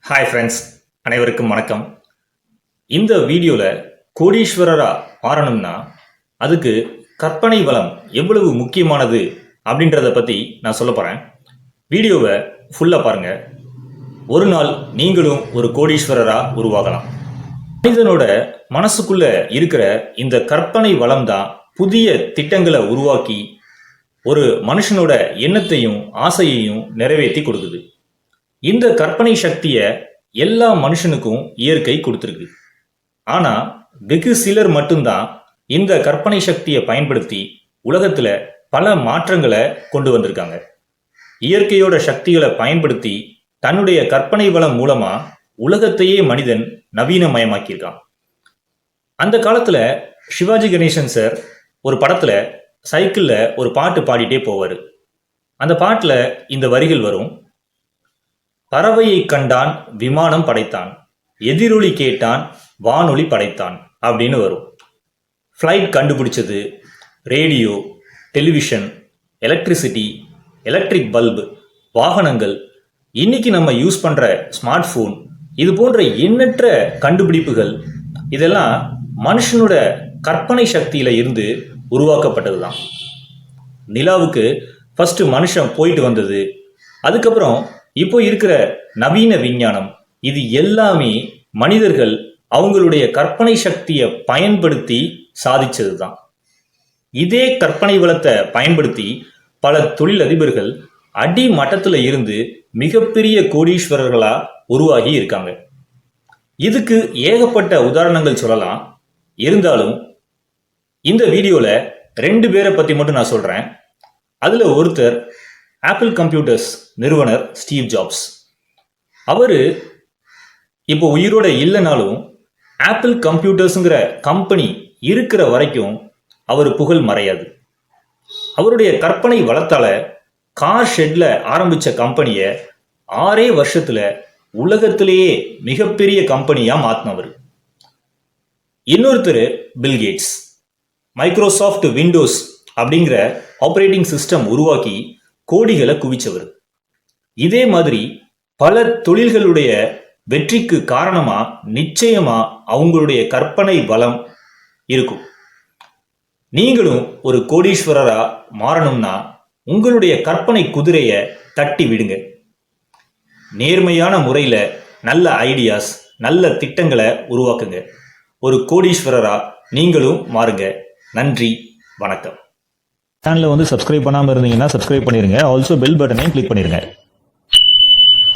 Hi friends, அனைவருக்கும் வணக்கம். இந்த வீடியோவில் கோடீஸ்வரராக மாறணும்னா அதுக்கு கற்பனை வளம் எவ்வளவு முக்கியமானது அப்படின்றத பற்றி நான் சொல்ல போகிறேன். வீடியோவை ஃபுல்லாக பாருங்கள். ஒரு நாள் நீங்களும் ஒரு கோடீஸ்வரராக உருவாகலாம். மனிதனோட மனசுக்குள்ள இருக்கிற இந்த கற்பனை வளம் தான் புதிய திட்டங்களை உருவாக்கி ஒரு மனுஷனோட எண்ணத்தையும் ஆசையையும் நிறைவேற்றி கொடுக்குது. இந்த கற்பனை சக்தியை எல்லா மனுஷனுக்கும் இயற்கை கொடுத்துருக்கு. ஆனா வெகு சிலர் மட்டும்தான் இந்த கற்பனை சக்தியை பயன்படுத்தி உலகத்துல பல மாற்றங்களை கொண்டு வந்திருக்காங்க. இயற்கையோட சக்திகளை பயன்படுத்தி தன்னுடைய கற்பனை வளம் மூலமா உலகத்தையே மனிதன் நவீனமயமாக்கியிருக்கான். அந்த காலத்துல சிவாஜி கணேசன் சார் ஒரு படத்துல சைக்கிள்ல ஒரு பாட்டு பாடிட்டே போவாரு. அந்த பாட்டுல இந்த வரிகள் வரும்: பறவையை கண்டான், விமானம் படைத்தான், எதிரொலி கேட்டான், வானொலி படைத்தான் அப்படின்னு வரும். ஃப்ளைட் கண்டுபிடிச்சது, radio, television, electricity, electric bulb, வாகனங்கள், இன்னைக்கு நம்ம யூஸ் பண்ற ஸ்மார்ட் போன், இது போன்ற எண்ணற்ற கண்டுபிடிப்புகள் இதெல்லாம் மனுஷனோட கற்பனை சக்தியில இருந்து உருவாக்கப்பட்டது தான். நிலாவுக்கு ஃபர்ஸ்ட் மனுஷன் போயிட்டு வந்தது, அதுக்கப்புறம் இப்போ இருக்கிற நவீன விஞ்ஞானம், இது எல்லாமே மனிதர்கள் அவங்களுடைய கற்பனை சக்தியை பயன்படுத்தி சாதிச்சது தான். இதே கற்பனை வளத்தை பயன்படுத்தி பல தொழிலதிபர்கள் அடிமட்டத்தில் இருந்து மிகப்பெரிய கோடீஸ்வரர்களா உருவாகி இருக்காங்க. இதுக்கு ஏகப்பட்ட உதாரணங்கள் சொல்லலாம். இருந்தாலும் இந்த வீடியோல 2 பேரை பத்தி மட்டும் நான் சொல்றேன். அதுல ஒருத்தர் ஆப்பிள் கம்ப்யூட்டர்ஸ் நிறுவனர் ஸ்டீவ் ஜாப்ஸ். அவரு இப்போ உயிரோட இல்லைனாலும் ஆப்பிள் கம்ப்யூட்டர்ஸுங்கிற கம்பெனி இருக்கிற வரைக்கும் அவர் புகழ் மறையாது. அவருடைய கற்பனை வளத்தால கார் ஷெட்ல ஆரம்பிச்ச கம்பெனியை 6 வருஷத்துல உலகத்திலேயே மிகப்பெரிய கம்பெனியா மாத்தினவர். இன்னொருத்தர் பில் கேட்ஸ். மைக்ரோசாஃப்ட் விண்டோஸ் அப்படிங்கிற ஆப்ரேட்டிங் சிஸ்டம் உருவாக்கி கோடிகளை குவிச்சவர். இதே மாதிரி பல தொழில்களுடைய வெற்றிக்கு காரணமா நிச்சயமா அவங்களுடைய கற்பனை வளம் இருக்கும். நீங்களும் ஒரு கோடீஸ்வரரா மாறணும்னா உங்களுடைய கற்பனை குதிரையை தட்டி விடுங்க. நேர்மையான முறையில் நல்ல ஐடியாஸ், நல்ல திட்டங்களை உருவாக்குங்க. ஒரு கோடீஸ்வரரா நீங்களும் மாறுங்க. நன்றி, வணக்கம். சேனலை சப்ஸ்கிரைப் பண்ணாமல் இருந்தீங்கன்னா சப்ஸ்கிரைப் பண்ணிருங்க. ஆல்சோ பெல் பட்டனையும் கிளிக் பண்ணிருங்க.